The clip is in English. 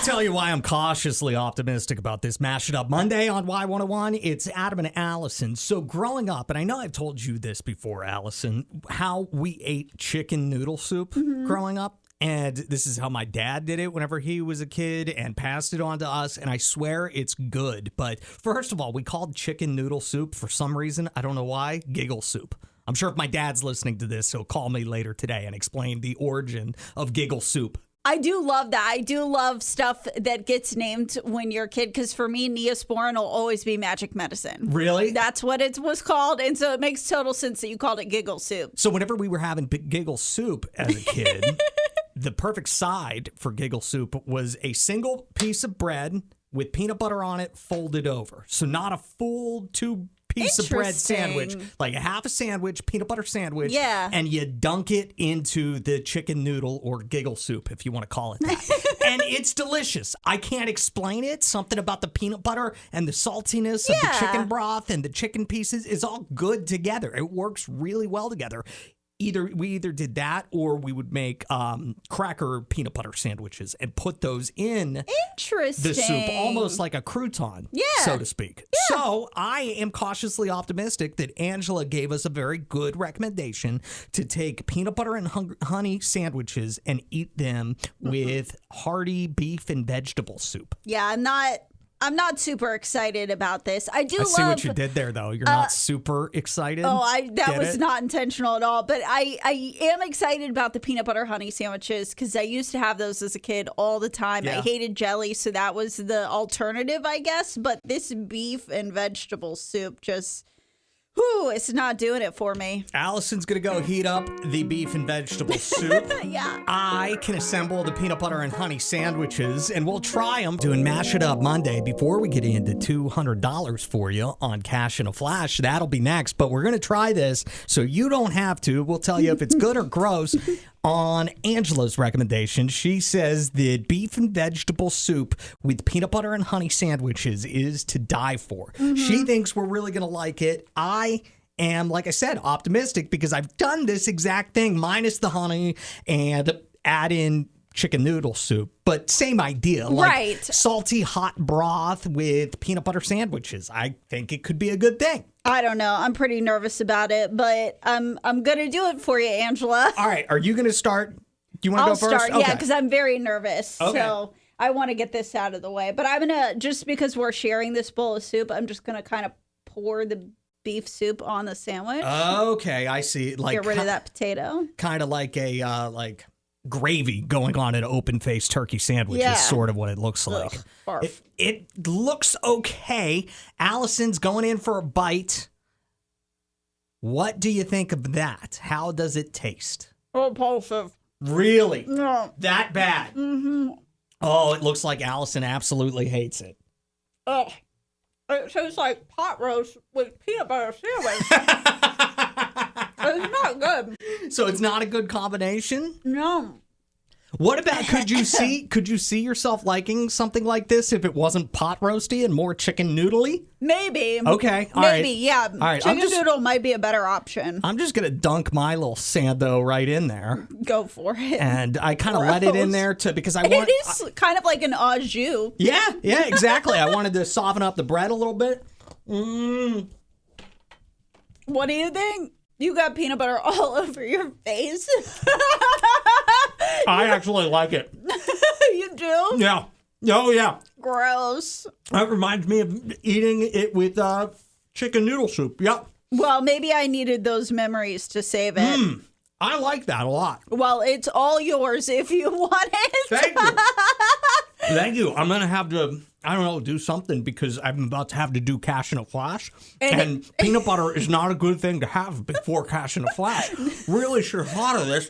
tell you why I'm cautiously optimistic about this Mash It Up Monday on Y101. It's Adam and Allison. So growing up, and I know I've told you this before, Allison, how we ate chicken noodle soup growing up. And this is how my dad did it whenever he was a kid and passed it on to us. And I swear it's good. But first of all, we called chicken noodle soup for some reason, I don't know why, giggle soup. I'm sure if my dad's listening to this, he'll call me later today and explain the origin of giggle soup. I do love that. I do love stuff that gets named when you're a kid, because for me, Neosporin will always be magic medicine. Really? That's what it was called, and so it makes total sense that you called it giggle soup. So whenever we were having giggle soup as a kid, the perfect side for giggle soup was a single piece of bread with peanut butter on it folded over. So not a full two-piece of bread sandwich, like a half a sandwich, peanut butter sandwich. Yeah. And you dunk it into the chicken noodle or giggle soup, if you want to call it that. And it's delicious. I can't explain it. Something about the peanut butter and the saltiness of the chicken broth and the chicken pieces is all good together. It works really well together. We either did that or we would make cracker peanut butter sandwiches and put those in the soup, almost like a crouton, so to speak. Yeah. So I am cautiously optimistic that Angela gave us a very good recommendation to take peanut butter and honey sandwiches and eat them with hearty beef and vegetable soup. Yeah, I'm not super excited about this. I see what you did there, though. You're not super excited. That was not intentional at all. But I am excited about the peanut butter honey sandwiches because I used to have those as a kid all the time. Yeah. I hated jelly, so that was the alternative, I guess. But this beef and vegetable soup just... it's not doing it for me. Allison's going to go heat up the beef and vegetable soup. Yeah. I can assemble the peanut butter and honey sandwiches, and we'll try them doing Mash It Up Monday before we get into $200 for you on Cash in a Flash. That'll be next, but we're going to try this so you don't have to. We'll tell you if it's good or gross. On Angela's recommendation, she says that beef and vegetable soup with peanut butter and honey sandwiches is to die for. She thinks we're really going to like it. I am, like I said, optimistic because I've done this exact thing minus the honey and add in chicken noodle soup, but same idea. Like salty hot broth with peanut butter sandwiches. I think it could be a good thing. I don't know. I'm pretty nervous about it, but I'm going to do it for you, Angela. All right. Are you going to start? Do you want to go first? I'll start, yeah, because I'm very nervous. Okay. So I want to get this out of the way. But I'm going to, just because we're sharing this bowl of soup, I'm just going to kind of pour the beef soup on the sandwich. Okay, I see. Get rid of that potato. Kind of like a gravy going on an open-faced turkey sandwich is sort of what it looks like. It looks okay. Allison's going in for a bite. What do you think of that? How does it taste? Repulsive. Really? No. That bad? Mm-hmm. Oh, it looks like Allison absolutely hates it. Oh, it tastes like pot roast with peanut butter sandwich. It's not good. So it's not a good combination? No. What about, could you see yourself liking something like this if it wasn't pot roasty and more chicken noodly? Maybe. Okay. All right. Maybe, yeah. All right. Chicken noodle might be a better option. I'm just going to dunk my little sando right in there. Go for it. And I kind of let it in there because I want... It is kind of like an au jus. Yeah, exactly. I wanted to soften up the bread a little bit. What do you think? You got peanut butter all over your face. I actually like it. You do? Yeah. Oh, yeah. Gross. That reminds me of eating it with chicken noodle soup. Yep. Well, maybe I needed those memories to save it. I like that a lot. Well, it's all yours if you want it. Thank you. Thank you. I'm going to have to, I don't know, do something because I'm about to have to do Cash in a Flash. And peanut butter is not a good thing to have before Cash in a Flash. Really sure thought of this.